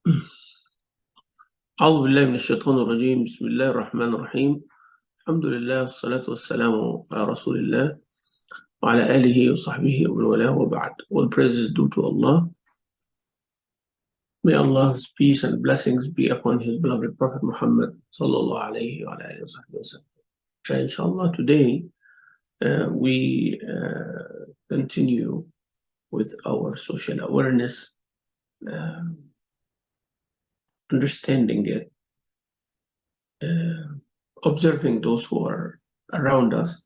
أعوذ بالله من الشيطان الرجيم. بسم الله الرحمن الرحيم. الحمد لله والصلاة والسلام على رسول الله وعلى آله وصحبه ومن والاه وبعد. All praises due to Allah. May Allah's peace and blessings be upon His beloved Prophet Muhammad sallallahu alayhi wa alayhi wa sallam. Inshallah, today we continue with our social awareness, understanding it, observing those who are around us,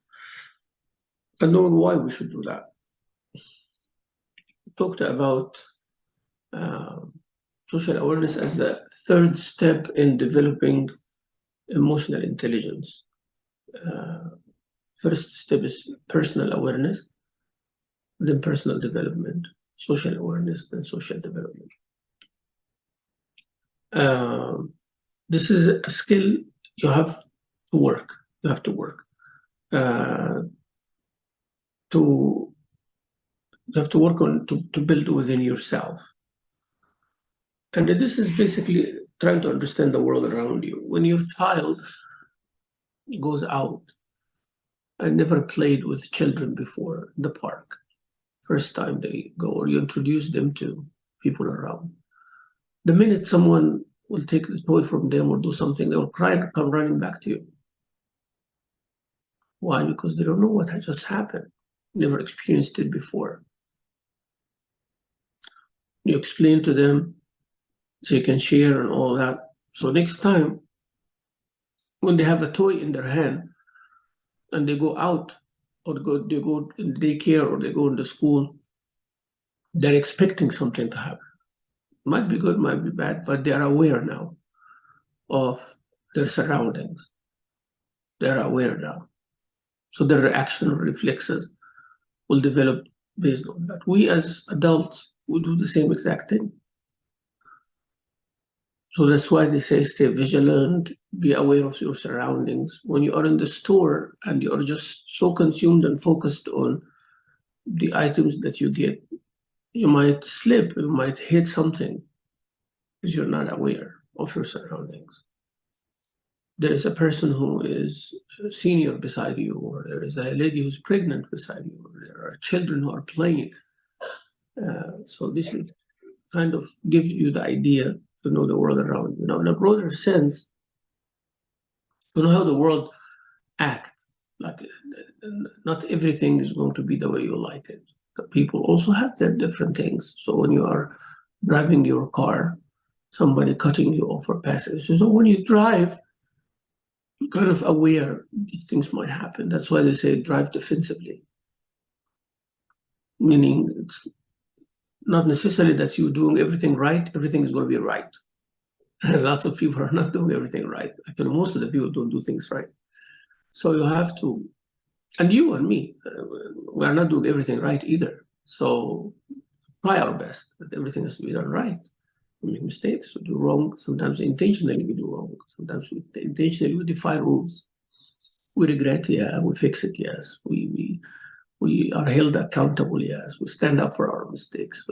and knowing why we should do that. We talked about social awareness as the third step in developing emotional intelligence. First step is personal awareness, then personal development, social awareness, then social development. This is a skill you have to work. You have to work. You have to work on to build within yourself. And this is basically trying to understand the world around you. When your child goes out, I never played with children before in the park. First time they go, or you introduce them to people around. The minute someone will take the toy from them or do something, they will cry and come running back to you. Why? Because they don't know what had just happened. Never experienced it before. You explain to them so you can share and all that. So next time, when they have a toy in their hand and they go out or they go in daycare or they go into school, they're expecting something to happen. Might be good, might be bad, but they are aware now of their surroundings. They're aware now. So their reaction or reflexes will develop based on that. We as adults will do the same exact thing. So that's why they say stay vigilant, be aware of your surroundings. When you are in the store and you are just so consumed and focused on the items that you get, you might slip, you might hit something because you're not aware of your surroundings. There is a person who is a senior beside you, or there is a lady who's pregnant beside you, or there are children who are playing. So this is kind of gives you the idea to know the world around you. Now, in a broader sense, you know how the world acts. Like, not everything is going to be the way you like it. People also have their different things. So when you are driving your car, somebody cutting you off or passing. So when you drive, you're kind of aware these things might happen. That's why they say drive defensively. Meaning it's not necessarily that you're doing everything right, everything is going to be right. Lots of people are not doing everything right. Actually, most of the people don't do things right. So you have to, and you and me, we are not doing everything right either. So try our best that everything has to be done right. We make mistakes, we do wrong. Sometimes intentionally we do wrong. Sometimes we intentionally we defy rules. We regret, yeah. We fix it, yes. We are held accountable, yes. We stand up for our mistakes.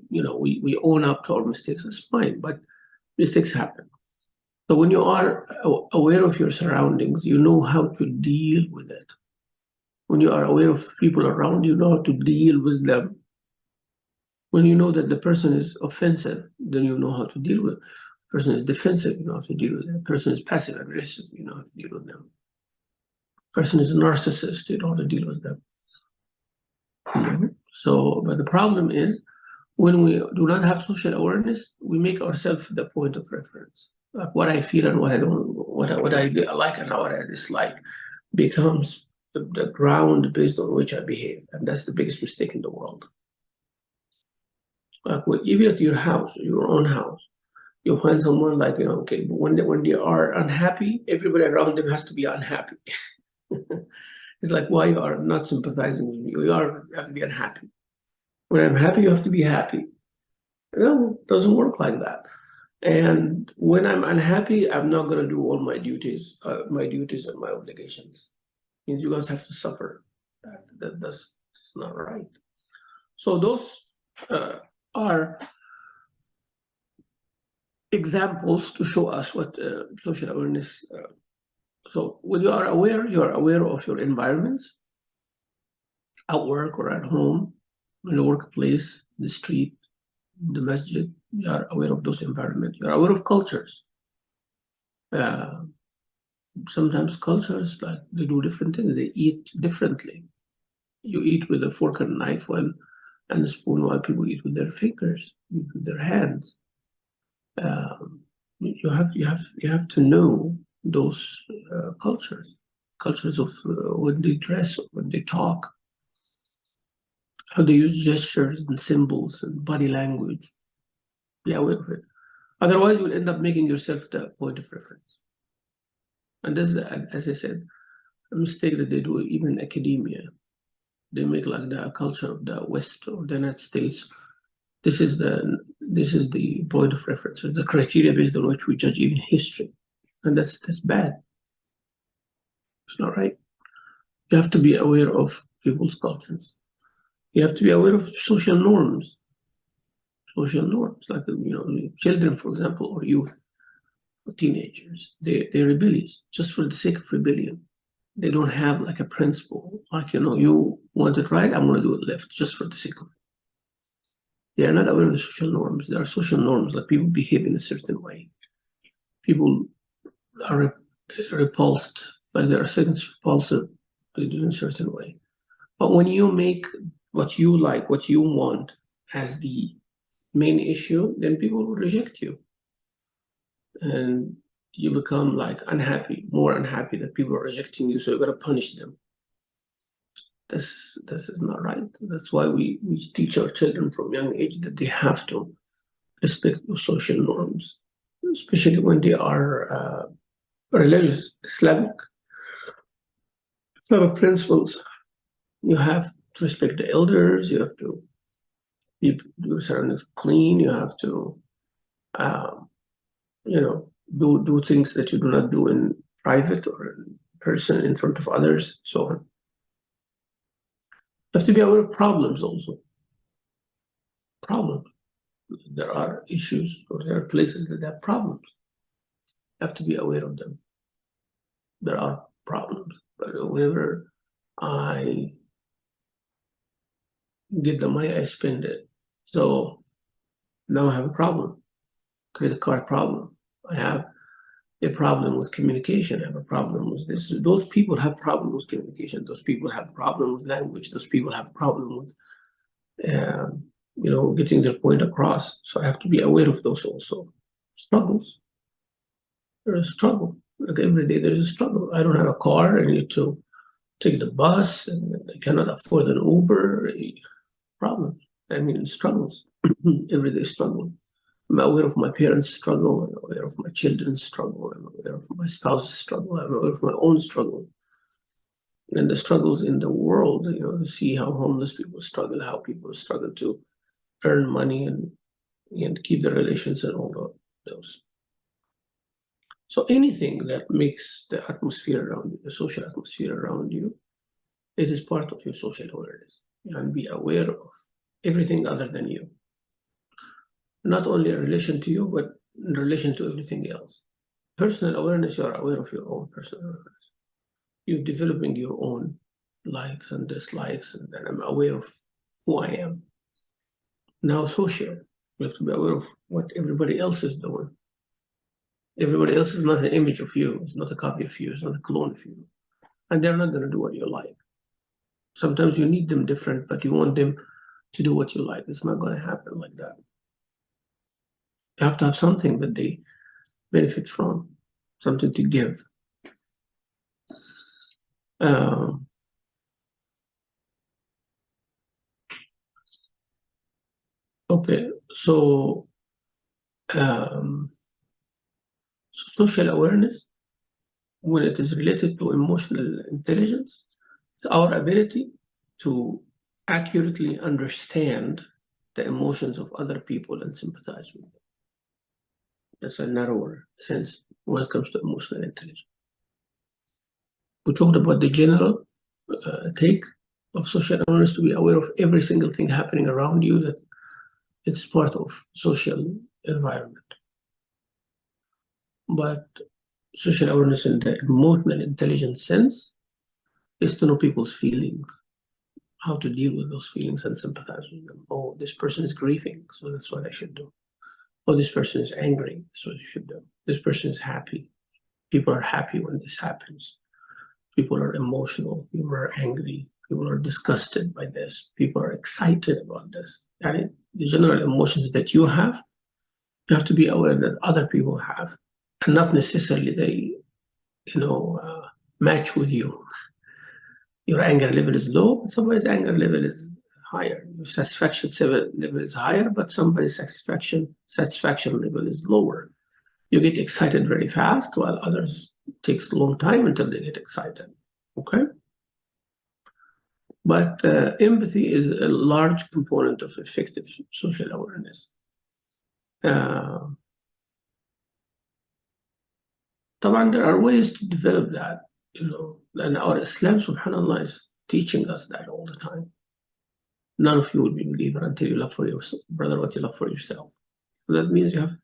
We own up to our mistakes. It's fine, but mistakes happen. So when you are aware of your surroundings, you know how to deal with it. When you are aware of people around, you know how to deal with them. When you know that the person is offensive, then you know how to deal with it. The person is defensive, you know how to deal with it. The person is passive aggressive, you know how to deal with them. The person is a narcissist, you know how to deal with them. So, but the problem is when we do not have social awareness, we make ourselves the point of reference. Like what I feel and what I don't, what I like and what I dislike becomes the ground based on which I behave. And that's the biggest mistake in the world. Like even at your house, your own house, you'll find someone like, okay, but when they are unhappy, everybody around them has to be unhappy. It's like, why you are not sympathizing with me? You have to be unhappy. When I'm happy, you have to be happy. It doesn't work like that. And when I'm unhappy, I'm not going to do all my duties and my obligations. It means you guys have to suffer. That's not right. So those are examples to show us what social awareness. So when you are aware of your environment, at work or at home, in the workplace, the street, the masjid. You are aware of those environments. You are aware of cultures. Sometimes cultures, like, they do different things. They eat differently. You eat with a fork and knife and a spoon, while people eat with their fingers, with their hands. You have to know those cultures of when they dress, when they talk, how they use gestures and symbols and body language. Be aware of it. Otherwise, you'll end up making yourself the point of reference. And this is, as I said, a mistake that they do even in academia. They make like the culture of the West or the United States. This is the point of reference. It's the criteria based on which we judge even history, and that's bad. It's not right. You have to be aware of people's cultures. You have to be aware of social norms. Social norms, like, children, for example, or youth, or teenagers. They're rebellious just for the sake of rebellion. They don't have like a principle, like, you want it right, I'm going to do it left, just for the sake of it. They are not aware of the social norms. There are social norms, like people behave in a certain way. People are repulsed, like there are seconds repulsive, they do in a certain way. But when you make what you like, what you want as the main issue, then people will reject you. And you become like unhappy, more unhappy that people are rejecting you, so you're gonna punish them. This is not right. That's why we teach our children from young age that they have to respect the social norms, especially when they are religious, Islamic principles. You have to respect the elders. You have to keep your surroundings clean. You have to, do things that you do not do in private or in person in front of others, so on. You have to be aware of problems also. Problems. There are issues, or there are places that have problems. You have to be aware of them. There are problems, but whenever I get the money, I spend it. So now I have a problem, credit card problem. I have a problem with communication. I have a problem with this. Those people have problems with communication. Those people have problems with language. Those people have a problem with, getting their point across. So I have to be aware of those also. Struggles. There's a struggle. Like every day there's a struggle. I don't have a car. I need to take the bus, and I cannot afford an Uber. Problems. I mean, struggles. Everyday struggle. I'm aware of my parents' struggle. I'm aware of my children's struggle. I'm aware of my spouse's struggle. I'm aware of my own struggle. And the struggles in the world, to see how homeless people struggle, how people struggle to earn money and keep their relations and all of those. So anything that makes the atmosphere around you, the social atmosphere around you, it is part of your social awareness. And be aware of everything other than you. Not only in relation to you, but in relation to everything else. Personal awareness, you are aware of your own personal awareness. You're developing your own likes and dislikes, and then I'm aware of who I am. Now social, you have to be aware of what everybody else is doing. Everybody else is not an image of you, it's not a copy of you, it's not a clone of you. And they're not going to do what you like. Sometimes you need them different, but you want them to do what you like. It's not going to happen like that. You have to have something that they benefit from, something to give. Okay, so social awareness, when it is related to emotional intelligence, it's our ability to accurately understand the emotions of other people and sympathize with them. That's a narrower sense when it comes to emotional intelligence. We talked about the general take of social awareness, to be aware of every single thing happening around you, that it's part of social environment. But social awareness in the emotional intelligence sense is to know people's feelings, how to deal with those feelings and sympathize with them. Oh, this person is grieving, so that's what I should do. Oh, this person is angry, that's what you should do. This person is happy. People are happy when this happens. People are emotional, people are angry, people are disgusted by this, people are excited about this. And the general emotions that you have to be aware that other people have, and not necessarily they, match with you. Your anger level is low, but somebody's anger level is higher. Your satisfaction level is higher, but somebody's satisfaction level is lower. You get excited very fast, while others takes a long time until they get excited. Okay? But empathy is a large component of effective social awareness. طبعا there are ways to develop that, and our Islam, subhanAllah, is teaching us that all the time. None of you will be a believer until you love for your brother what you love for yourself. So that means you have to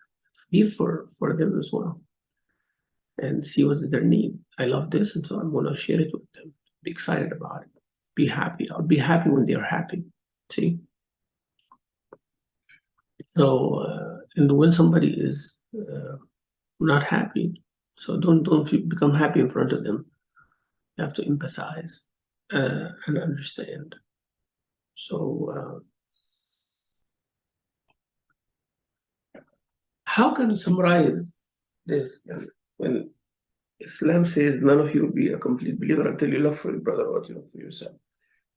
feel for them as well and see what's their need. I love this, and so I'm going to share it with them. Be excited about it. Be happy. I'll be happy when they're happy. See? So, and when somebody is not happy, so don't become happy in front of them. You have to empathize and understand. So, how can you summarize this when Islam says none of you will be a complete believer until you love for your brother what you love for yourself?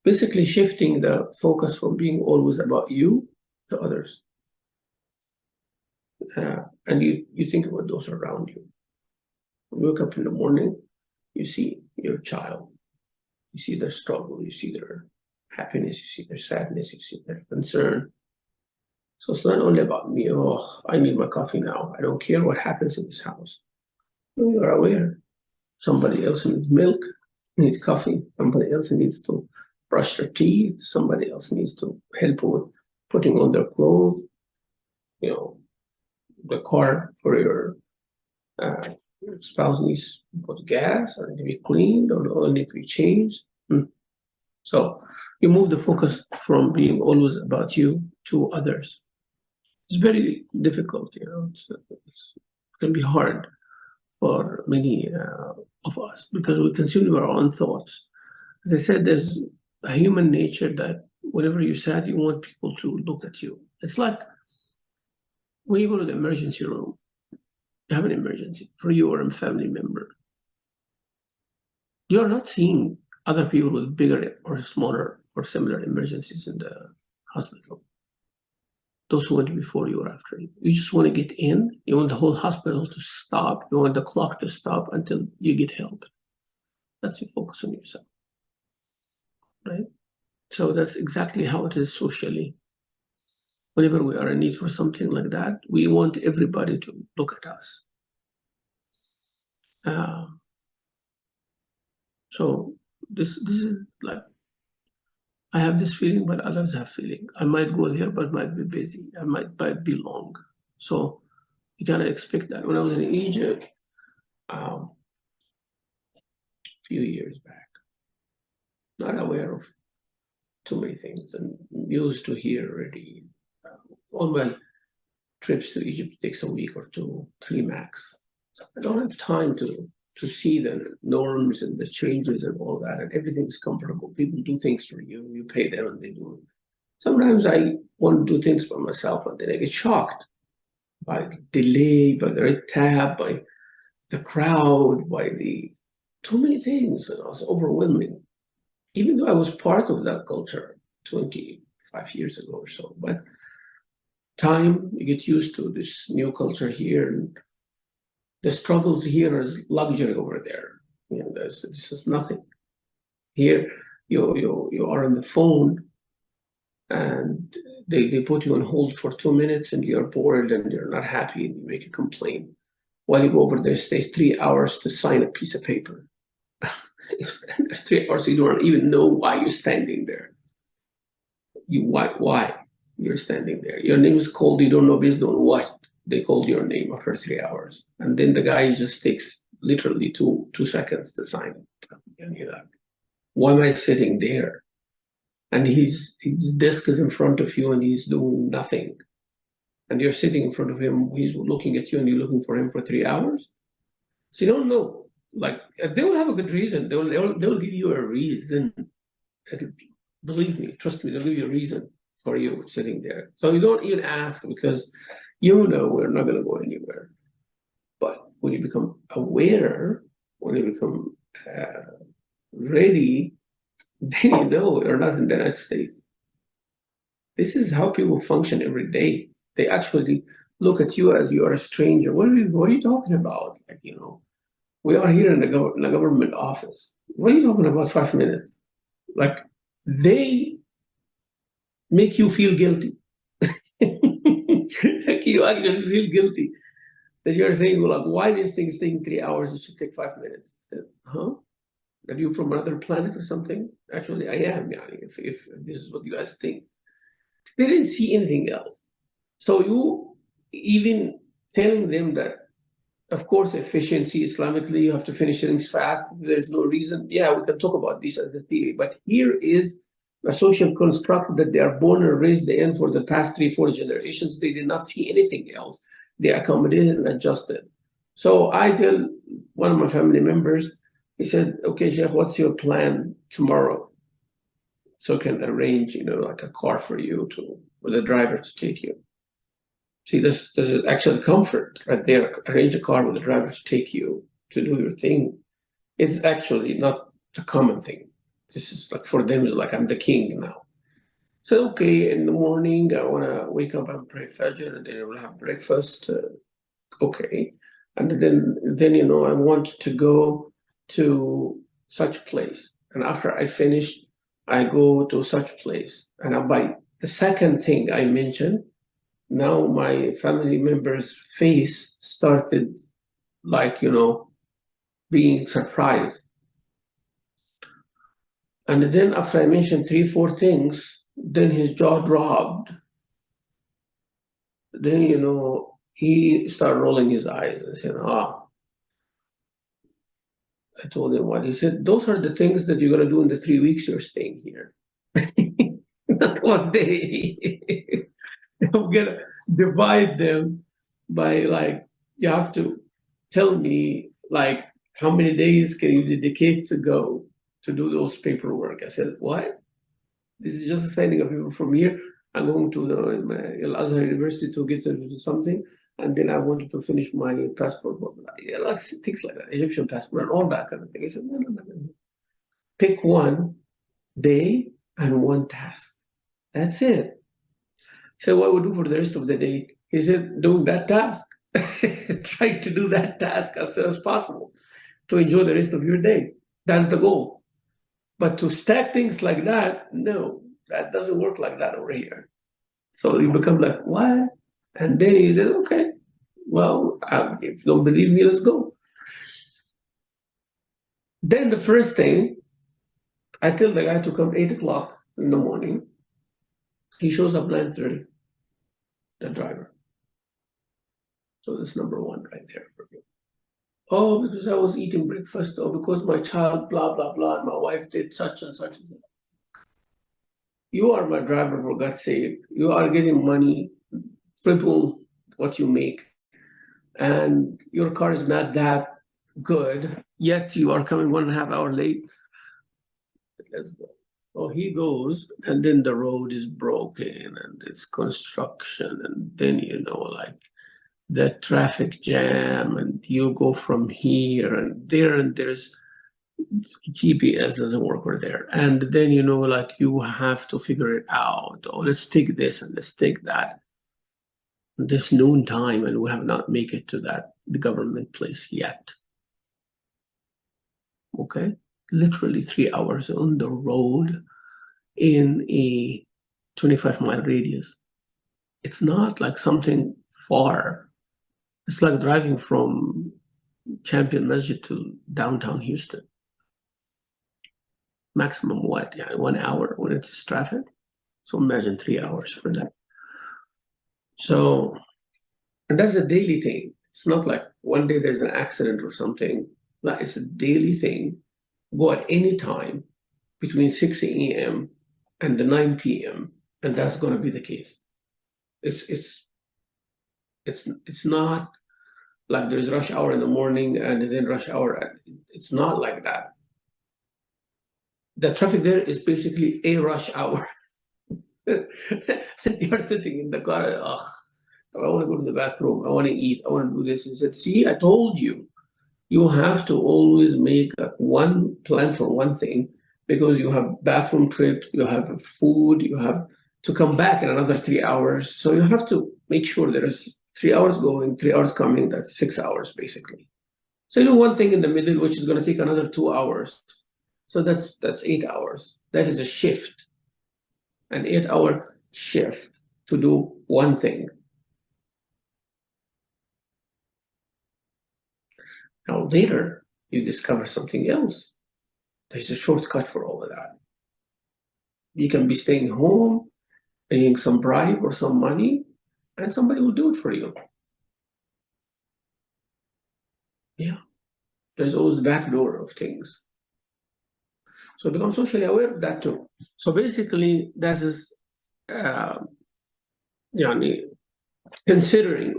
Basically shifting the focus from being always about you to others. And you think about those around you. When you wake up in the morning, you see your child, you see their struggle, you see their happiness, you see their sadness, you see their concern. So it's not only about me, oh, I need my coffee now. I don't care what happens in this house. You're aware. Somebody else needs milk, needs coffee. Somebody else needs to brush their teeth. Somebody else needs to help with putting on their clothes. The car for your spouse needs to put gas or need to be cleaned or the oil need to be changed. So you move the focus from being always about you to others. It's very difficult, it can be hard for many of us because we consume our own thoughts. As I said, there's a human nature that whenever you're sad, you want people to look at you. It's like when you go to the emergency room, you have an emergency for you or a family member. You're not seeing other people with bigger or smaller or similar emergencies in the hospital. Those who went before you or after you. You just want to get in. You want the whole hospital to stop. You want the clock to stop until you get help. That's your focus on yourself, right? So that's exactly how it is socially. Whenever we are in need for something like that, we want everybody to look at us. So this is like, I have this feeling, but others have feeling. I might go there, but might be busy. I might be long. So you cannot expect that. When I was in Egypt, a few years back, not aware of too many things and used to hear already. All my trips to Egypt takes a week or two, 3 max. So I don't have time to see the norms and the changes and all that, and everything's comfortable. People do things for you, you pay them and they do it. Sometimes I want to do things for myself and then I get shocked by the delay, by the red tab, by the crowd, by the too many things. And it was overwhelming, even though I was part of that culture 25 years ago or so. But time, you get used to this new culture here, and the struggles here is luxury over there. This is nothing. Here, you are on the phone, and they put you on hold for 2 minutes, and you're bored and you're not happy, and you make a complaint. While you go over there, it stays 3 hours to sign a piece of paper. You stand there 3 hours, you don't even know why you're standing there. Why you're standing there? Your name is called, you don't know based on what. they called your name after 3 hours. And then the guy just takes literally two seconds to sign it. And you're like, why am I sitting there? And his desk is in front of you and he's doing nothing. And you're sitting in front of him, he's looking at you and you're looking for him for 3 hours. So you don't know. Like, they will have a good reason. They'll give you a reason. Believe me, trust me, they'll give you a reason for you sitting there. So you don't even ask because you know we're not going to go anywhere. But when you become aware, when you become ready, then you know you're not in the United States. This is how people function every day. They actually look at you as you are a stranger. What are you talking about? Like, you know, we are here in the government office. What are you talking about 5 minutes? Like, they make you feel guilty. Like, you actually feel guilty that you're saying, well, like, why these things take 3 hours? It should take 5 minutes. I said, huh? Are you from another planet or something? Actually, I am, if this is what you guys think. They didn't see anything else. So you even telling them that, of course, efficiency, Islamically, you have to finish things fast. There's no reason. Yeah, we can talk about this as a theory, but here is a social construct that they are born and raised in for the past 3-4 generations. They did not see anything else. They accommodated and adjusted. So I tell one of my family members, he said, okay, Sheikh, what's your plan tomorrow? So I can arrange, like a car for you with a driver to take you. See, this is actually comfort right there. Arrange a car with a driver to take you to do your thing. It's actually not the common thing. This is like, for them, it's like I'm the king now. So, okay, in the morning, I want to wake up and pray Fajr, and then I will have breakfast. Okay. And then, I want to go to such place. And after I finish, I go to such place. And by the second thing I mentioned, now my family member's face started like, being surprised. And then after I mentioned 3-4 things, then his jaw dropped. Then, he started rolling his eyes and said, I told him what? He said, those are the things that you're going to do in the 3 weeks you're staying here. Not 1 day. I'm going to divide them by, like, you have to tell me, like, how many days can you dedicate to go to do those paperwork? I said, what? This is just finding a paper from here. I'm going to the Al-Azhar University to get into something. And then I wanted to finish my passport, like things like that, Egyptian passport and all that kind of thing. I said, no. Pick 1 day and 1 task. That's it. He said, what would do for the rest of the day? He said, doing that task. Try to do that task as soon as possible to enjoy the rest of your day. That's the goal. But to stack things like that, no, that doesn't work like that over here. So you become like, what? And then he said, okay, well, if you don't believe me, let's go. Then the first thing, I tell the guy to come 8 o'clock in the morning. He shows up 9:30, the driver. So that's number 1 right there for you. Oh, because I was eating breakfast, or because my child, blah, blah, blah, and my wife did such and such. You are my driver, for God's sake. You are getting money, triple what you make, and your car is not that good, yet you are coming 1.5 hours late. Let's go. So he goes, and then the road is broken, and it's construction, and then, like, the traffic jam, and you go from here and there, and there's GPS doesn't work over there. And then, like, you have to figure it out. Oh, let's take this and let's take that. This noon time, and we have not made it to the government place yet. Okay? Literally 3 hours on the road in a 25-mile radius. It's not like something far. It's like driving from Champion Masjid to downtown Houston. Maximum what? Yeah, 1 hour when it's traffic. So imagine 3 hours for that. So And that's a daily thing. It's not like one day there's an accident or something. No, it's a daily thing. Go at any time between 6 a.m. and the 9 p.m. and that's going to be the case. It's not like there's rush hour in the morning and then rush hour. It's not like that. The traffic there is basically a rush hour. And you're sitting in the car, ugh, I want to go to the bathroom, I want to eat, I want to do this. He said, see, I told you, you have to always make one plan for one thing because you have bathroom trip, you have food, you have to come back in another 3 hours. So you have to make sure there is 3 hours going, 3 hours coming, that's 6 hours basically. So you do one thing in the middle, which is going to take another 2 hours. So that's 8 hours. That is a shift, an 8-hour shift to do one thing. Now later, you discover something else. There's a shortcut for all of that. You can be staying home, paying some bribe or some money, and somebody will do it for you. Yeah, there's always the back door of things. So become socially aware of that too. So basically, that is, considering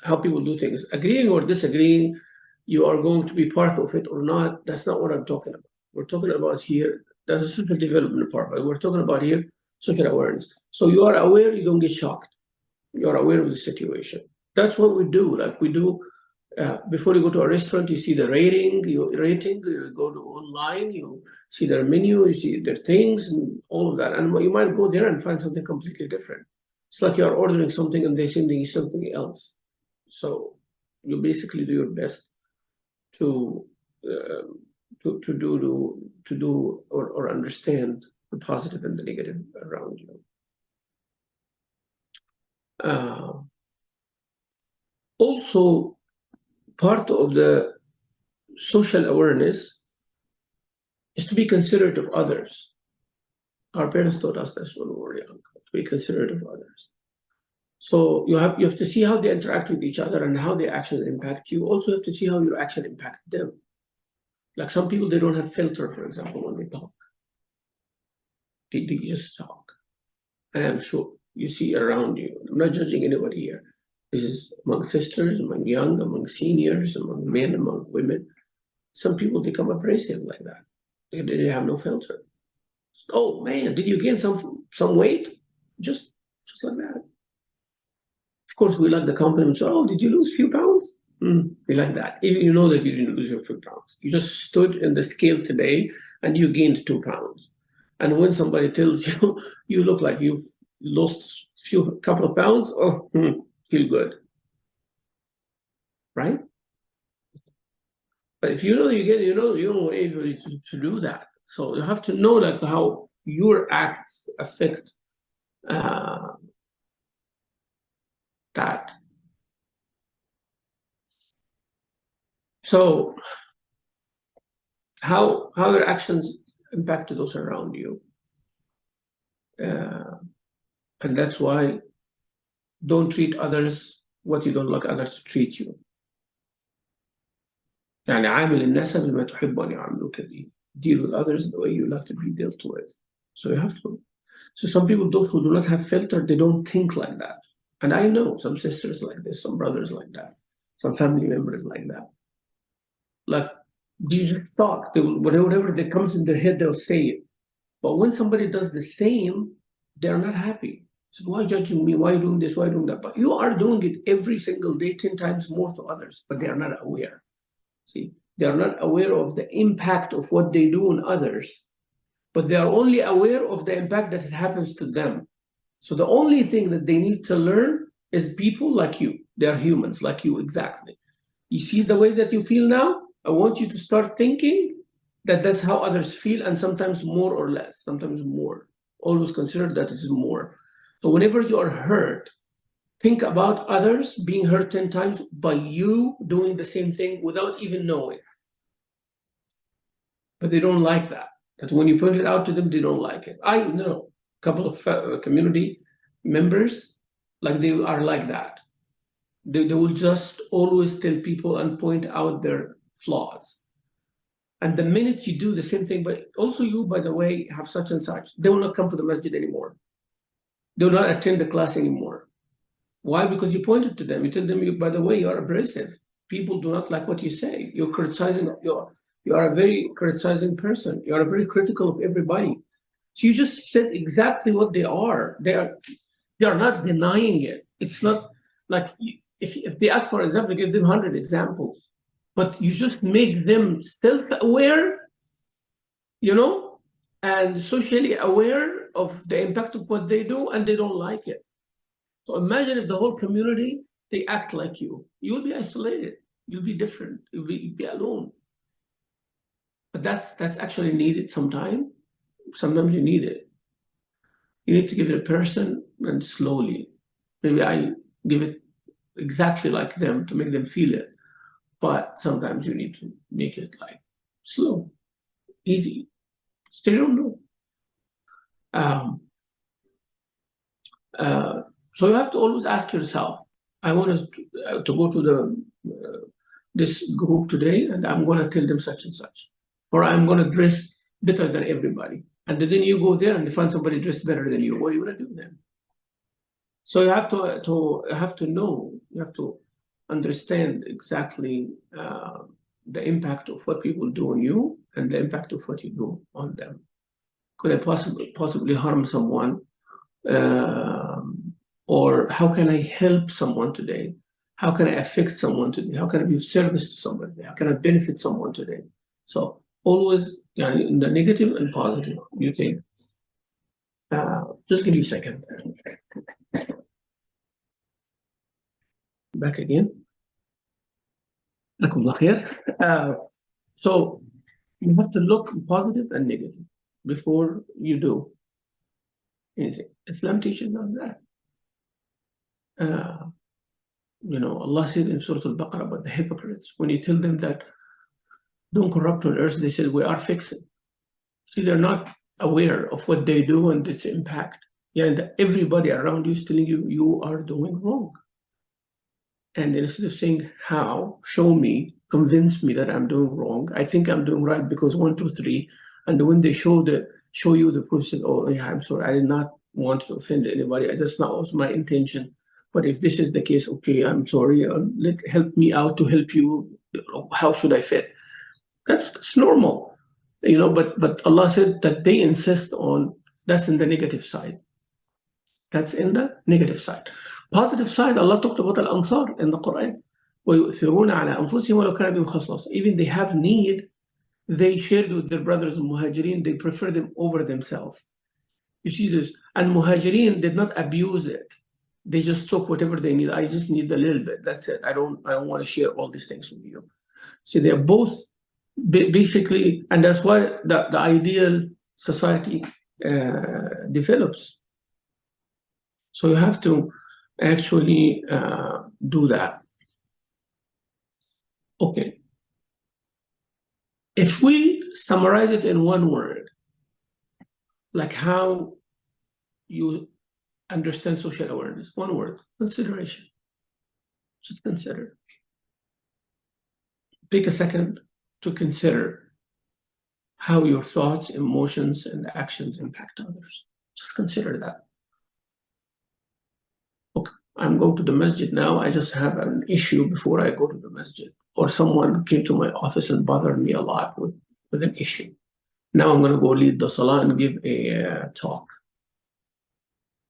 how people do things, agreeing or disagreeing, you are going to be part of it or not. That's not what I'm talking about. We're talking about here, that's a social development part, but we're talking about here social awareness. So you are aware, you don't get shocked. You are aware of the situation. That's what we do. Like we do before you go to a restaurant, you see the rating, you go to online, you see their menu, you see their things and all of that. And you might go there and find something completely different. It's like you're ordering something and they're sending you something else. So you basically do your best to do or understand the positive and the negative around you. Also, part of the social awareness is to be considerate of others. Our parents taught us this when we were young, to be considerate of others. So you have to see how they interact with each other and how their actions impact you. Also have to see how your action impact them. Like some people, they don't have filter, for example, when they talk. They just talk. And I'm sure you see around you. I'm not judging anybody here. This is among sisters, among young, among seniors, among men, among women. Some people become abrasive like that. They have no filter. Oh man, did you gain some weight? Just like that. Of course, we like the compliments. Oh, did you lose a few pounds? We like that. Even you know that you didn't lose a few pounds. You just stood in the scale today and you gained 2 pounds. And when somebody tells you, you look like you've lost a couple of pounds, oh, feel good. Right? But if you know you get, you don't want anybody to do that. So you have to know like how your acts affect that. So how your actions impact those around you. And that's why don't treat others what you don't like others to treat you. يعني عامل الناس بما تحب أن يعاملوك به. Deal with others the way you like to be dealt with. So you have to. So some people, those who do not have filter, they don't think like that. And I know some sisters like this, some brothers like that, some family members like that. Like, you just talk. Whatever that comes in their head, they'll say it. But when somebody does the same, they're not happy. So why judging me? Why doing this? Why doing that? But you are doing it every single day, 10 times more to others, but they are not aware. See, they are not aware of the impact of what they do on others, but they are only aware of the impact that it happens to them. So the only thing that they need to learn is people like you. They are humans like you, exactly. You see the way that you feel now? I want you to start thinking that that's how others feel, and sometimes more or less, sometimes more. Always consider that it's more. So whenever you are hurt, think about others being hurt 10 times by you doing the same thing without even knowing. But they don't like that. That when you point it out to them, they don't like it. I know a couple of community members, like they are like that. They will just always tell people and point out their flaws. And the minute you do the same thing, but also you, by the way, have such and such, they will not come to the masjid anymore. They will not attend the class anymore. Why? Because you pointed to them. You tell them, by the way, you are abrasive. People do not like what you say. You're criticizing, you are a very criticizing person. You are very critical of everybody. So you just said exactly what they are. They are not denying it. It's not like if they ask for an example, give them 100 examples, but you just make them self-aware, and socially aware of the impact of what they do, and they don't like it. So imagine if the whole community, they act like you. You'll be isolated. You'll be different. You'll be alone. But that's actually needed sometimes. Sometimes you need it. You need to give it a person and slowly. Maybe I give it exactly like them to make them feel it. But sometimes you need to make it like slow, easy. Still don't know. So you have to always ask yourself, I want to go to this group today, and I'm going to tell them such and such, or I'm going to dress better than everybody. And then you go there and you find somebody dressed better than you. What are you going to do then? So you have to know, you have to understand exactly the impact of what people do on you and the impact of what you do on them. Could I possibly harm someone? Or how can I help someone today? How can I affect someone today? How can I be of service to somebody? How can I benefit someone today? So always, in the negative and positive, you think. Just give me a second. Back again. So you have to look positive and negative before you do anything. Islam teaches us that. Allah said in Surah Al-Baqarah about the hypocrites, when you tell them that don't corrupt on earth, they said, we are fixing. See, they're not aware of what they do and its impact. And everybody around you is telling you, you are doing wrong. And then instead of saying, how, show me, convince me that I'm doing wrong, I think I'm doing right because 1, 2, 3. And when they show you the proof, say, oh, yeah, I'm sorry, I did not want to offend anybody. That's not was my intention. But if this is the case, okay, I'm sorry. Help me out to help you. How should I fit? That's normal, But Allah said that they insist on. That's in the negative side. That's in the negative side. Positive side, Allah talked about al-ansar in the Quran. وَيُؤْثِرُونَ عَلَىٰ أَنفُسِهِمْ وَلَوْ كَانَ بِهِمْ خَصَاصَةٌ. Even they have need, they shared with their brothers in Muhajirin. They prefer them over themselves. You see this, and Muhajirin did not abuse it. They just took whatever they need. I just need a little bit. That's it. I don't want to share all these things with you. See, they're both basically, and that's why the ideal society develops. So you have to actually do that. Okay. If we summarize it in one word, like how you understand social awareness, one word, consideration. Just consider. Take a second to consider how your thoughts, emotions, and actions impact others. Just consider that. Okay, I'm going to the masjid now. I just have an issue before I go to the masjid. Or someone came to my office and bothered me a lot with an issue. Now I'm going to go lead the salah and give a talk.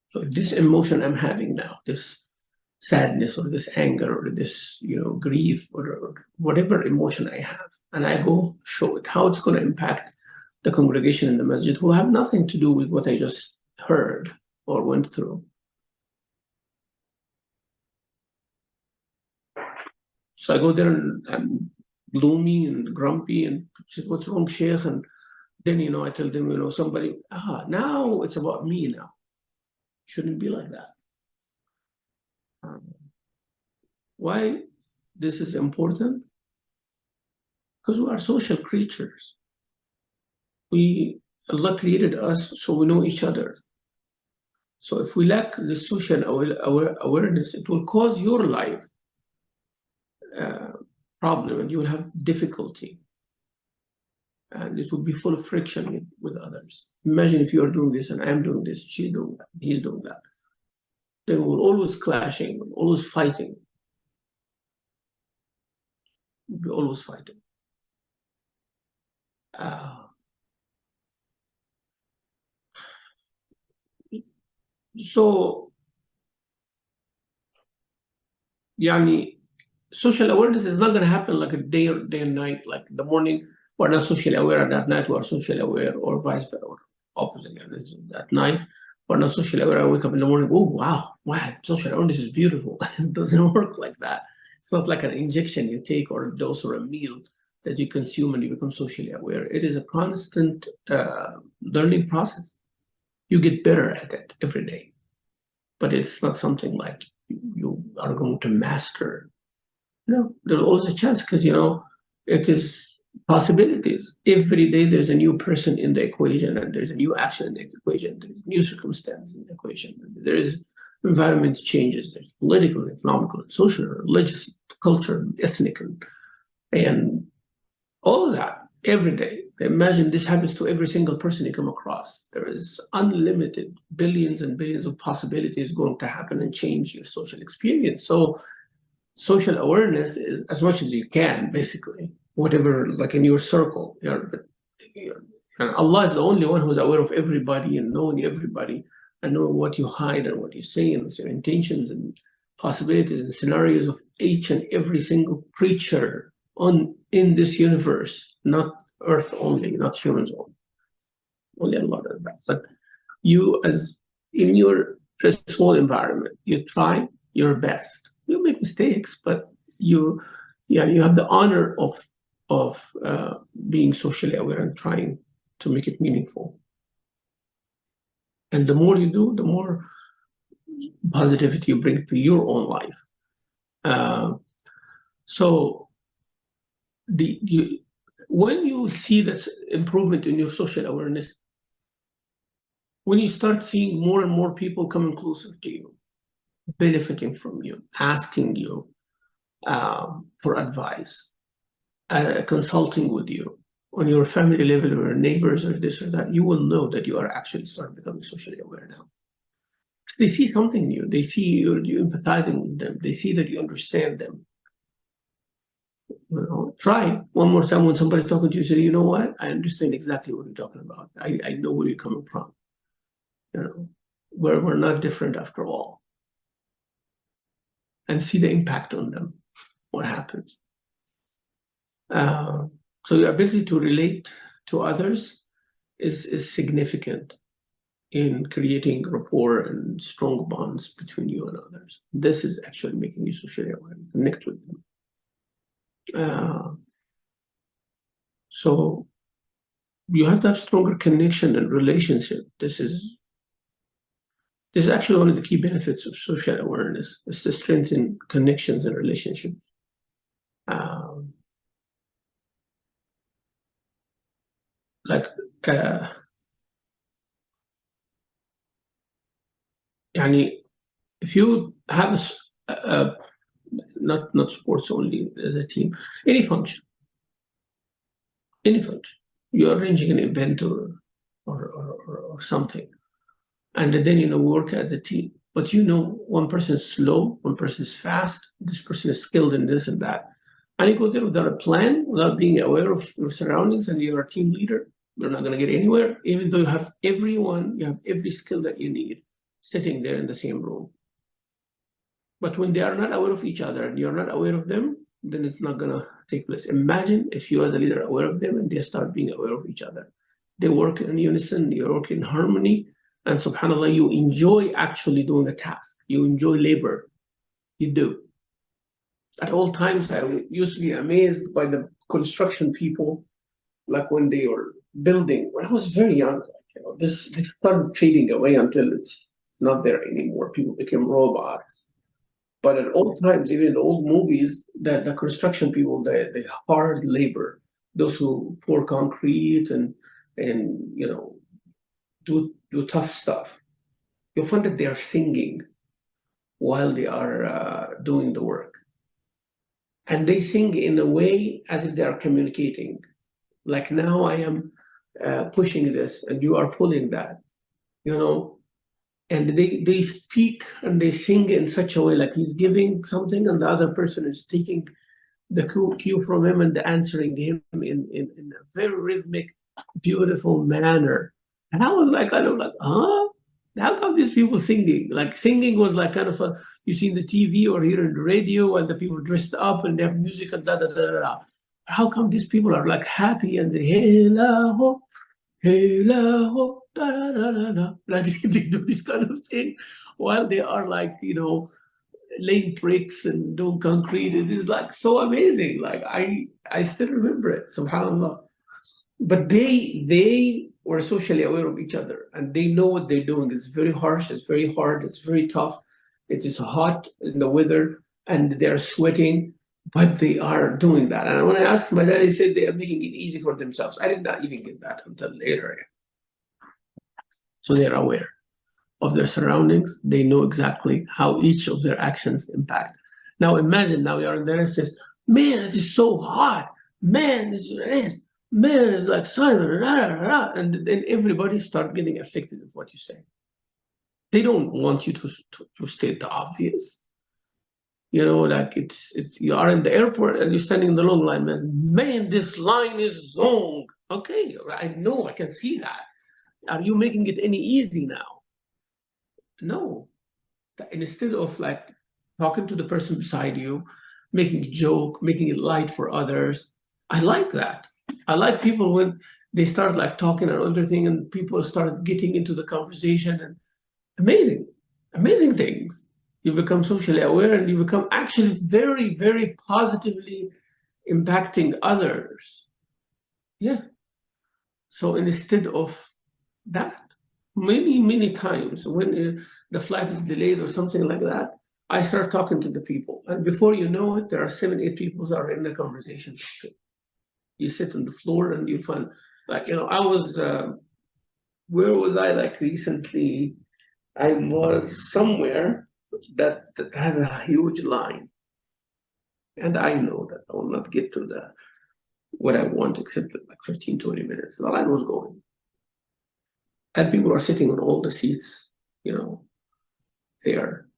So if this emotion I'm having now, this sadness or this anger or this grief or whatever emotion I have, and I go show it, how it's going to impact the congregation in the masjid who have nothing to do with what I just heard or went through. So I go there and I'm gloomy and grumpy and say, what's wrong, Sheikh? And then, I tell them, somebody, now it's about me now. Shouldn't be like that. Why this is important? Because we are social creatures. Allah created us so we know each other. So if we lack the social awareness, it will cause your life problem, and you will have difficulty, and it will be full of friction with others. Imagine if you are doing this and I'm doing this, she's doing that, he's doing that. Then we're always clashing, always fighting. We'll be always fighting. So, yani, social awareness is not going to happen like a day and night, like in the morning we're not socially aware, and at night we're socially aware, or vice versa, or opposite. At night we're not socially aware, I wake up in the morning, oh wow, social awareness is beautiful. It doesn't work like that. It's not like an injection you take or a dose or a meal that you consume and you become socially aware. It is a constant learning process. You get better at it every day, but it's not something like you are going to master. No, there's always a chance, because it is possibilities. Every day there's a new person in the equation, and there's a new action in the equation, there's new circumstance in the equation. There is environment changes, there's political, economical, social, religious, cultural, ethnic, and all of that every day. Imagine this happens to every single person you come across. There is unlimited billions and billions of possibilities going to happen and change your social experience. So social awareness is as much as you can, basically, whatever, like in your circle. And Allah is the only one who's aware of everybody and knowing everybody and knowing what you hide and what you say and your intentions and possibilities and scenarios of each and every single creature in this universe, not Earth only, not humans only. Only Allah does that. But you, as in your small environment, you try your best. You make mistakes, but you have the honor of being socially aware and trying to make it meaningful. And the more you do, the more positivity you bring to your own life. So when you see this improvement in your social awareness, when you start seeing more and more people coming closer to you, benefiting from you, asking you for advice, consulting with you on your family level or neighbors or this or that, you will know that you are actually starting to become socially aware now. They see something new. They see you empathizing with them. They see that you understand them. Try one more time when somebody's talking to you, say, you know what? I understand exactly what you're talking about. I know where you're coming from. We're not different after all. And see the impact on them, what happens. So your ability to relate to others is significant in creating rapport and strong bonds between you and others. This is actually making you socially aware and connect with them. So you have to have stronger connection and relationship. This is actually one of the key benefits of social awareness, is to strengthen connections and relationships. If you have not sports only as a team, any function, you're arranging an event or something, and then work as a team. But one person is slow, one person is fast, this person is skilled in this and that, and you go there without a plan, without being aware of your surroundings, and you're a team leader. You're not going to get anywhere, even though you have every skill that you need sitting there in the same room. But when they are not aware of each other and you're not aware of them, then it's not going to take place. Imagine if you as a leader are aware of them and they start being aware of each other. They work in unison, you work in harmony, and subhanAllah, you enjoy actually doing a task. You enjoy labor. You do. At all times, I used to be amazed by the construction people, like when they were building. When I was very young, they started fading away until it's not there anymore. People became robots. But at all times, even in the old movies, the construction people, the hard labor, those who pour concrete and do tough stuff, you'll find that they are singing while they are doing the work. and they sing in a way as if they are communicating. Like, now I am pushing this and you are pulling that, you know, and they speak and they sing in such a way, like he's giving something and the other person is taking the cue from him and answering him in a very rhythmic, beautiful manner. And I was like, kind of like, huh? How come these people singing? Like, singing was like kind of a, you see in the TV or hear in the radio, and the people dressed up and they have music and da da da da da. How come these people are like happy and they hey la ho, hey la ho, da da da da da? Like they do these kind of things while they are like, you know, laying bricks and doing concrete. It is like so amazing. Like I still remember it, subhanAllah. But they were socially aware of each other and they know what they're doing. It's very harsh, it's very hard, it's very tough. It is hot in the weather and they're sweating, but they are doing that. And when I asked my dad, he said they are making it easy for themselves. I did not even get that until later. So they're aware of their surroundings. They know exactly how each of their actions impact. Now imagine, now you're in there and says, man, it is so hot. Man, it's man, it's like sun, and then everybody start getting affected with what you say. They don't want you to state the obvious. You know, like it's you are in the airport and you're standing in the long line, man, this line is long. Okay, I know, I can see that. Are you making it any easy now? No. And instead of like talking to the person beside you, making a joke, making it light for others, I like that. I like people when they start like talking and everything and people start getting into the conversation, and amazing things. You become socially aware and you become actually very, very positively impacting others. Yeah. So instead of that, many times when the flight is delayed or something like that, I start talking to the people. And before you know it, there are 7, 8 people that are in the conversation. You sit on the floor and you find, like, you know, I was, where was I like recently? I was somewhere that has a huge line. And I know that I will not get to what I want except like 15, 20 minutes. The line was going. And people are sitting on all the seats, you know, there.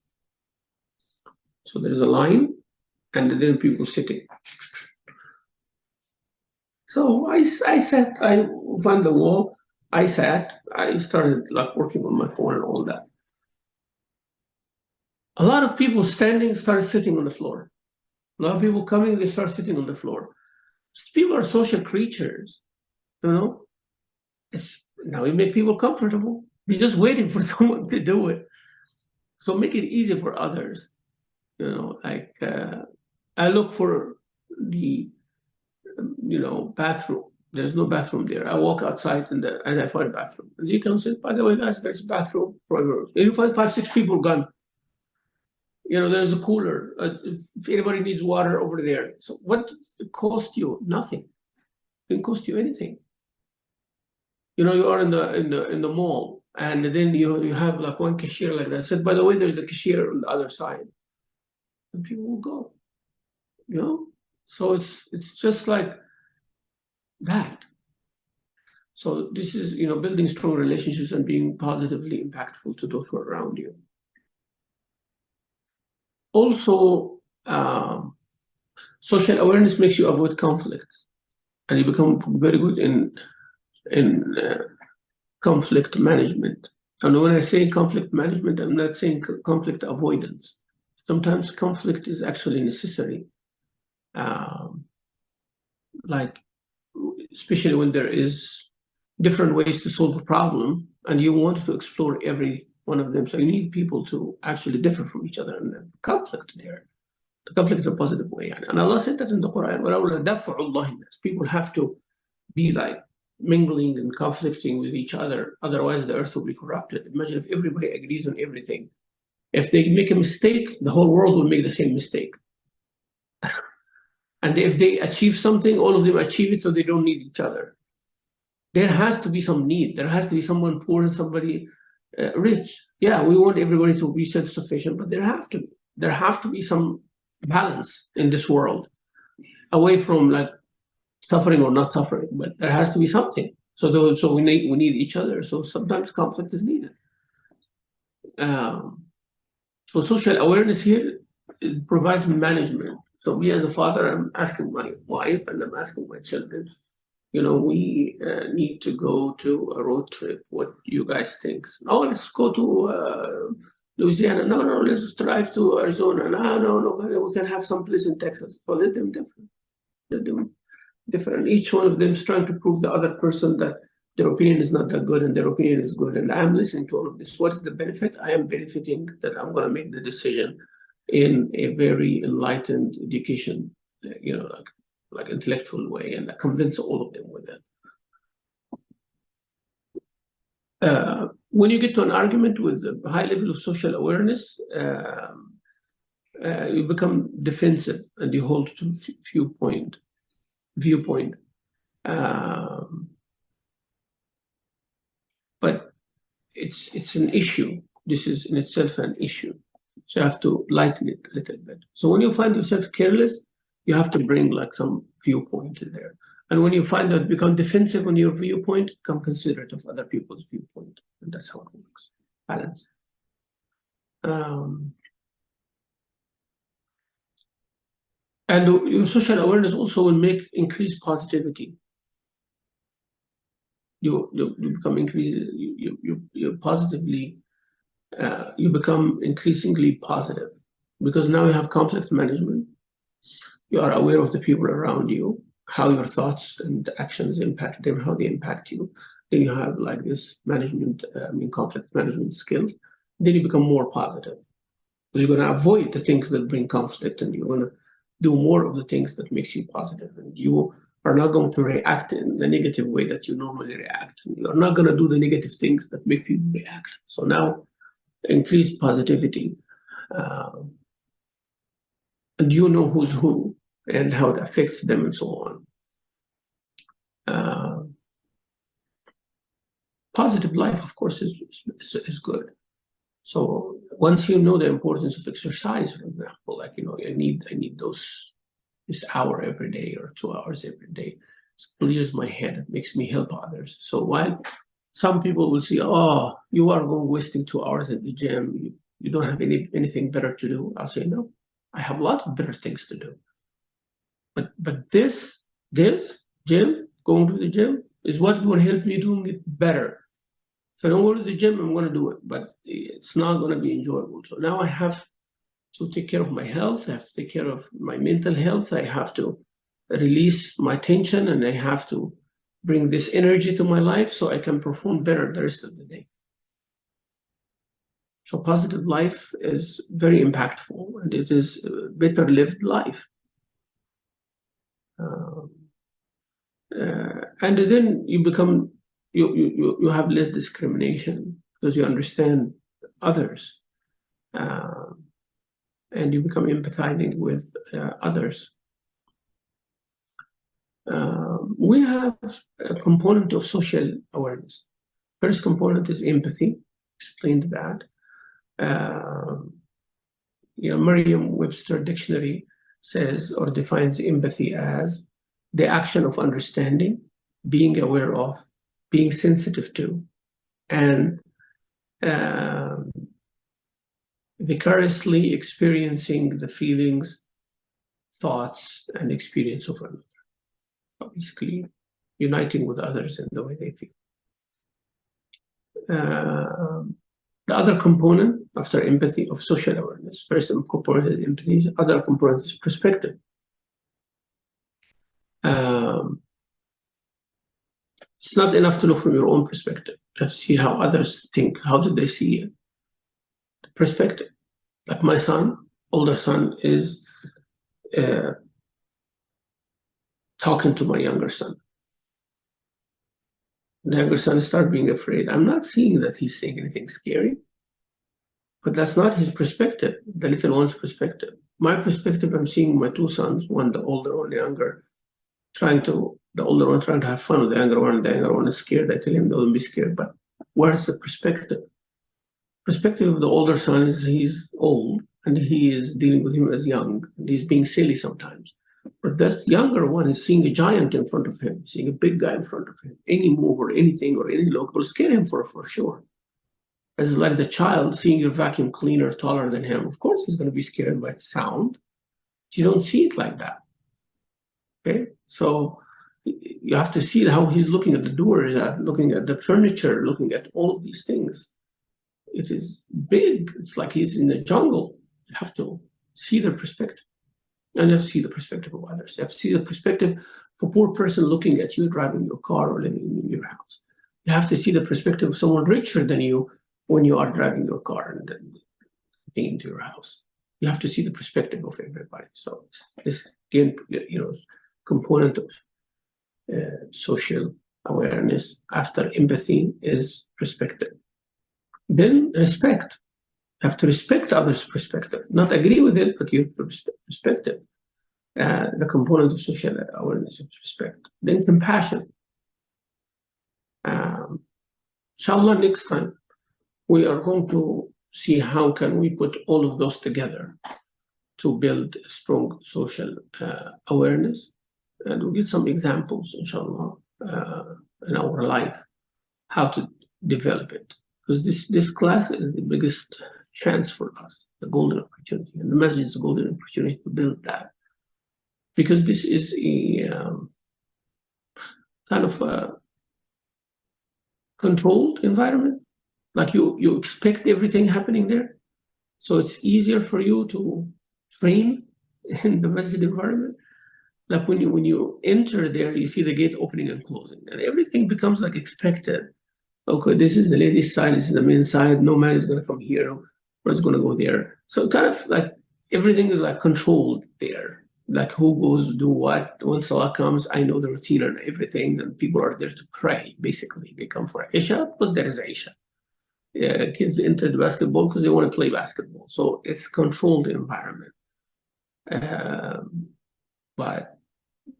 So there's a line and then people sitting. So I sat, I found the wall, I sat, I started like working on my phone and all that. A lot of people standing started sitting on the floor. A lot of people coming, they start sitting on the floor. People are social creatures, you know. Now you make people comfortable. You're just waiting for someone to do it. So make it easy for others. You know, like I look for the, you know, bathroom. There's no bathroom there. I walk outside and I find a bathroom. And you can say, by the way, guys, there's a bathroom. And you find 5, 6 people gone. You know, there's a cooler. If anybody needs water over there. So what it cost you? Nothing. It didn't cost you anything. You know, you are in the mall, and then you have like one cashier like that. Said, by the way, there's a cashier on the other side, and people will go. You know, so it's just like that. So this is, you know, building strong relationships and being positively impactful to those who are around you. Also, social awareness makes you avoid conflicts, and you become very good in conflict management. And when I say conflict management, I'm not saying conflict avoidance. Sometimes conflict is actually necessary. Like, especially when there is different ways to solve a problem and you want to explore every one of them. So you need people to actually differ from each other and have conflict there. The conflict in a positive way. And Allah said that in the Quran, people have to be like mingling and conflicting with each other. Otherwise the earth will be corrupted. Imagine if everybody agrees on everything. If they make a mistake, the whole world will make the same mistake. And if they achieve something, all of them achieve it, so they don't need each other. There has to be some need. There has to be someone poor and somebody rich. Yeah, we want everybody to be self-sufficient, but there have to be some balance in this world. away from like suffering or not suffering, but there has to be something. So we need each other. So sometimes conflict is needed. So social awareness here, it provides management. So me as a father, I'm asking my wife and I'm asking my children, we need to go to a road trip. What do you guys think? No, let's go to Louisiana. No, let's drive to Arizona. No, we can have some place in Texas. So let them different. Let them different. Each one of them is trying to prove the other person that their opinion is not that good and their opinion is good. And I'm listening to all of this. What is the benefit? I am benefiting that I'm going to make the decision in a very enlightened education, like intellectual way, and I convince all of them with that. When you get to an argument with a high level of social awareness, you become defensive and you hold to viewpoint. But it's an issue. This is in itself an issue. So you have to lighten it a little bit. So when you find yourself careless, you have to bring like some viewpoint in there. And when you find that become defensive on your viewpoint, become considerate of other people's viewpoint. And that's how it works. Balance. And your social awareness also will increase positivity. You become you positively. You become increasingly positive because now you have conflict management. You are aware of the people around you, how your thoughts and actions impact them, how they impact you. Then you have like this conflict management skills. Then you become more positive because you're going to avoid the things that bring conflict, and you're going to do more of the things that makes you positive. And you are not going to react in the negative way that you normally react. You're not going to do the negative things that make people react. So now increased positivity. And you know who's who and how it affects them and so on. Positive life, of course, is good. So once you know the importance of exercise, for example, like, I need this hour every day or 2 hours every day. It clears my head. It makes me help others. So while some people will say, oh, you are wasting 2 hours at the gym, you don't have anything better to do. I'll say, no, I have a lot of better things to do. But this gym, going to the gym, is what will help me doing it better. If I don't go to the gym, I'm going to do it, but it's not going to be enjoyable. So now I have to take care of my health. I have to take care of my mental health. I have to release my tension, and I have to bring this energy to my life so I can perform better the rest of the day. So positive life is very impactful, and it is a better lived life. And then you become, you have less discrimination because you understand others, and you become empathizing with others. We have a component of social awareness. First component is empathy. Explained that. Merriam-Webster dictionary says or defines empathy as the action of understanding, being aware of, being sensitive to, and vicariously experiencing the feelings, thoughts, and experience of another. Basically, uniting with others in the way they feel. The other component after empathy of social awareness, first component is empathy, the other component is perspective. It's not enough to look from your own perspective. Let's see how others think. How do they see it? The perspective. Like my older son, is talking to my younger son. The younger son started being afraid. I'm not seeing that he's saying anything scary, but that's not his perspective, the little one's perspective. My perspective, I'm seeing my two sons, one the older, one the younger, the older one trying to have fun with the younger one, and the younger one is scared. I tell him, don't be scared, but where's the perspective? Perspective of the older son is he's old, and he is dealing with him as young, and he's being silly sometimes. But that younger one is seeing a giant in front of him, seeing a big guy in front of him. Any move or anything or any look will scare him for sure. It's like the child seeing your vacuum cleaner taller than him. Of course, he's going to be scared by sound. But you don't see it like that. Okay, so you have to see how he's looking at the doors, looking at the furniture, looking at all of these things. It is big. It's like he's in the jungle. You have to see their perspective. And you have to see the perspective of others. You have to see the perspective of a poor person looking at you driving your car or living in your house. You have to see the perspective of someone richer than you when you are driving your car and then getting into your house. You have to see the perspective of everybody. So this, again, component of social awareness after empathy is perspective. Then respect. You have to respect others' perspective, not agree with it, but you have to respect it. The component of social awareness is respect. Then compassion. Inshallah, next time we are going to see how can we put all of those together to build a strong social awareness. And we'll get some examples, inshallah, in our life, how to develop it. Because this class is the biggest chance for us, the golden opportunity. And the message is a golden opportunity to build that. Because this is a kind of a controlled environment. Like you expect everything happening there. So it's easier for you to train in the masjid environment. Like when you enter there, you see the gate opening and closing, and everything becomes like expected. Okay, this is the ladies' side, this is the men's side. No man is going to come here, or it's going to go there. So kind of like everything is like controlled there. Like who goes do what when Salah comes. I know the routine and everything, and people are there to pray. Basically, they come for Isha because there is Isha. Kids enter the basketball because they want to play basketball. So it's controlled environment. But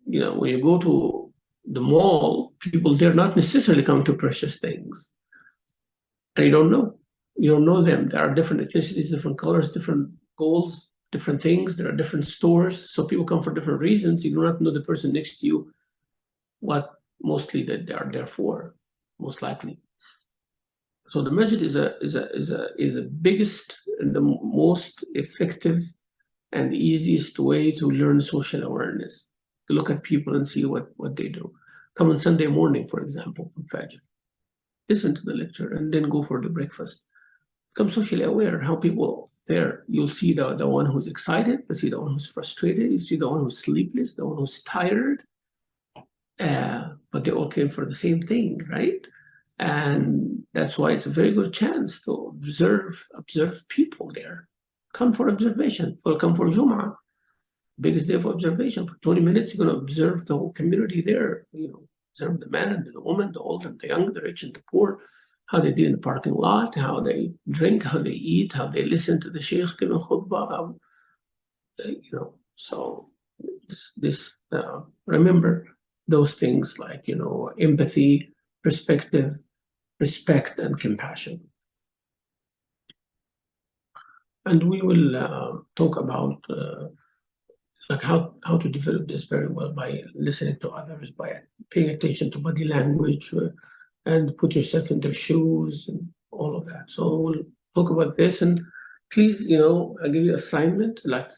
when you go to the mall, people, they're not necessarily coming to purchase things. And you don't know them. There are different ethnicities, different colors, different goals, different things. There are different stores. So people come for different reasons. You do not know the person next to you, what mostly that they are there for, most likely. So the masjid is a biggest and the most effective and easiest way to learn social awareness. To look at people and see what they do. Come on Sunday morning, for example, from Fajr. Listen to the lecture and then go for the breakfast. Become socially aware how people there. You'll see the one who's excited, you'll see the one who's frustrated, you see the one who's sleepless, the one who's tired. But they all came for the same thing, right? And that's why it's a very good chance to observe people there. Come for observation, come for Jum'ah. Biggest day of observation. For 20 minutes, you're going to observe the whole community there. Observe the man and the woman, the old and the young, the rich and the poor, how they deal in the parking lot, how they drink, how they eat, how they listen to the sheikh giving khutbah. So remember those things like, empathy, perspective, respect, and compassion. And we will talk about like how to develop this very well by listening to others, by paying attention to body language, and put yourself in their shoes and all of that. So we'll talk about this, and please, I'll give you assignment like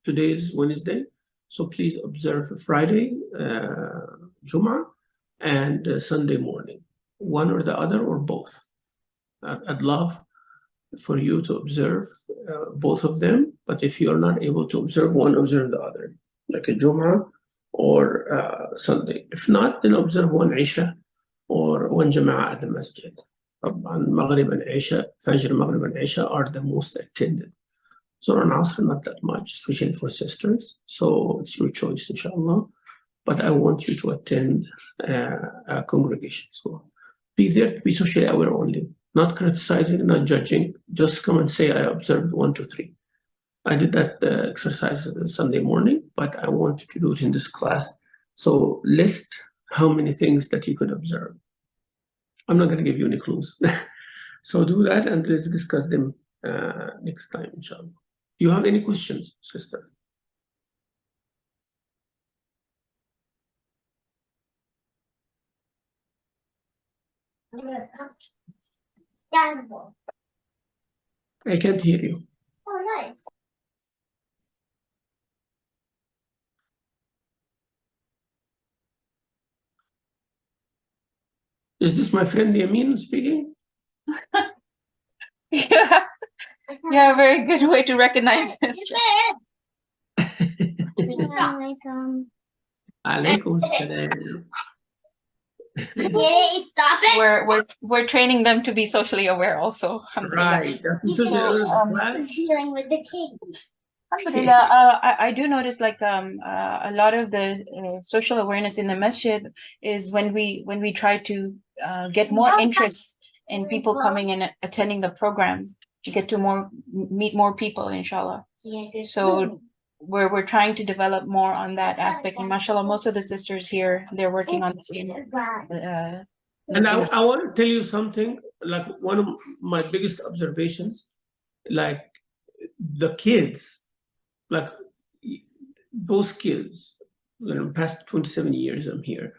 today is Wednesday, so please observe Friday, Jum'ah, and Sunday morning, one or the other or both. I'd love for you to observe both of them, but if you are not able to observe one, observe the other, like a Jum'ah or Sunday. If not, then observe one Isha or one Jama'ah at the masjid. Maghrib and Isha, Fajr, Maghrib and Isha are the most attended. Zuhr and Asr, not that much, especially for sisters. So it's your choice, inshallah. But I want you to attend a congregation. So be there to be socially aware only. Not criticizing, not judging. Just come and say, I observed 1, 2, 3. I did that exercise Sunday morning, but I want you to do it in this class. So list how many things that you could observe. I'm not going to give you any clues. So do that and let's discuss them next time, inshallah. Do you have any questions, sister? I can't hear you. Oh, nice. Is this my friend Yamin speaking? Yeah, yeah, very good way to recognize it. Alaikum salam. Stop it. We're training them to be socially aware also. Alhamdulillah. Right. That's because So, they're in class. Dealing with the king. Alhamdulillah, I do notice like a lot of the social awareness in the masjid is when we try to get more interest in people coming and attending the programs to get to meet more people, inshallah. So we're trying to develop more on that aspect, and mashallah, most of the sisters here, they're working on the same. And I want to tell you something, like one of my biggest observations, like the kids, like those kids, in the past 27 years I'm here,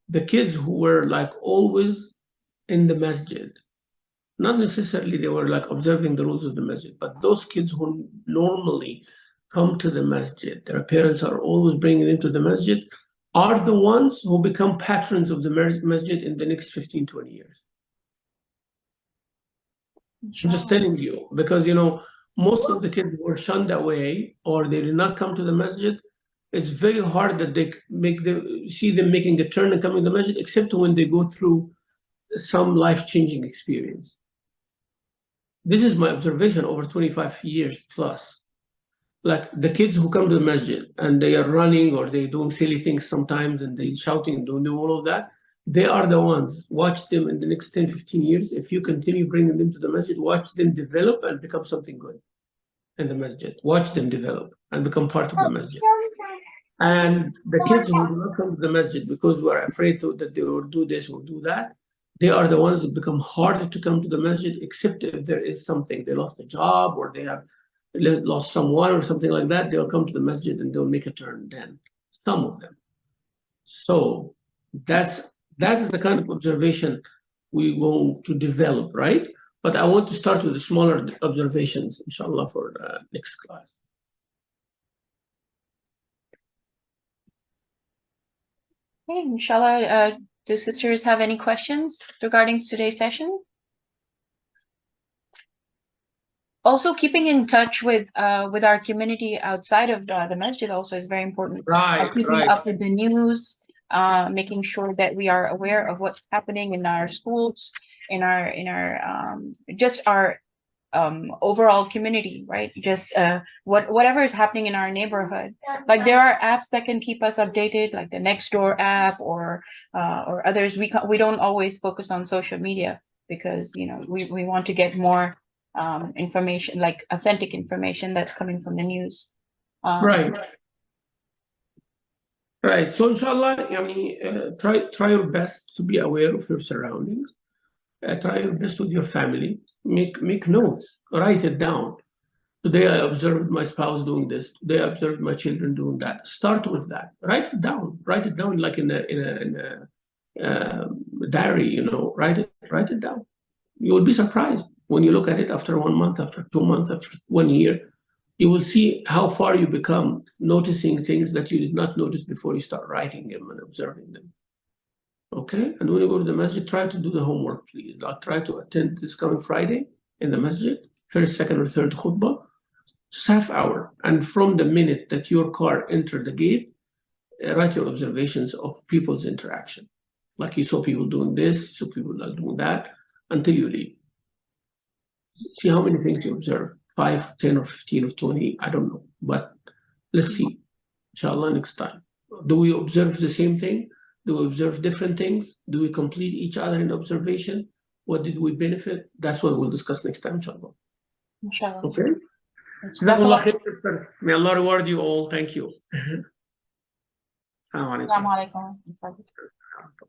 the kids who were like always in the masjid, not necessarily they were like observing the rules of the masjid, but those kids who normally come to the masjid, their parents are always bringing them to the masjid, are the ones who become patrons of the masjid in the next 15, 20 years. I'm just telling you, because, you know, most of the kids were shunned away or they did not come to the masjid. It's very hard that they see them making a turn and coming to the masjid, except when they go through some life-changing experience. This is my observation over 25 years plus. Like the kids who come to the masjid and they are running or they're doing silly things sometimes and they're shouting and doing all of that, they are the ones. Watch them in the next 10, 15 years. If you continue bringing them to the masjid, watch them develop and become something good in the masjid. Watch them develop and become part of the masjid. And the kids who do not come to the masjid because we're afraid that they will do this or do that, they are the ones that become harder to come to the masjid, except if there is something. They lost a job or they have lost someone or something like that, they'll come to the masjid and they'll make a turn then, some of them. So that is the kind of observation we want to develop, right? But I want to start with the smaller observations, inshallah, for the next class. Okay, inshallah, do sisters have any questions regarding today's session? Also, keeping in touch with our community outside of the masjid also is very important. Right, keeping up with the news, making sure that we are aware of what's happening in our schools, in our just our overall community, right? Just whatever is happening in our neighborhood. Like there are apps that can keep us updated, like the Nextdoor app or others. We don't always focus on social media because, you know, we want to get more information, like authentic information that's coming from the news. Right. So inshallah, try your best to be aware of your surroundings. Try your best with your family. Make notes. Write it down. Today I observed my spouse doing this. Today I observed my children doing that. Start with that. Write it down. Write it down like in a diary. You know, write it down. You will be surprised when you look at it after 1 month, after 2 months, after 1 year. You will see how far you become noticing things that you did not notice before you start writing them and observing them. Okay? And when you go to the masjid, try to do the homework, please. Like, try to attend this coming Friday in the masjid, first, second, or third khutbah, just half hour. And from the minute that your car entered the gate, write your observations of people's interaction. Like you saw people doing this, saw people not doing that, until you leave. See how many things you observe. 5, 10, or 15, or 20, I don't know. But let's see, inshallah, next time. Do we observe the same thing? Do we observe different things? Do we complete each other in observation? What did we benefit? That's what we'll discuss next time, inshallah. Inshallah. Okay? May Allah reward you all. Thank you. Assalamu alaikum. Assalamu alaikum.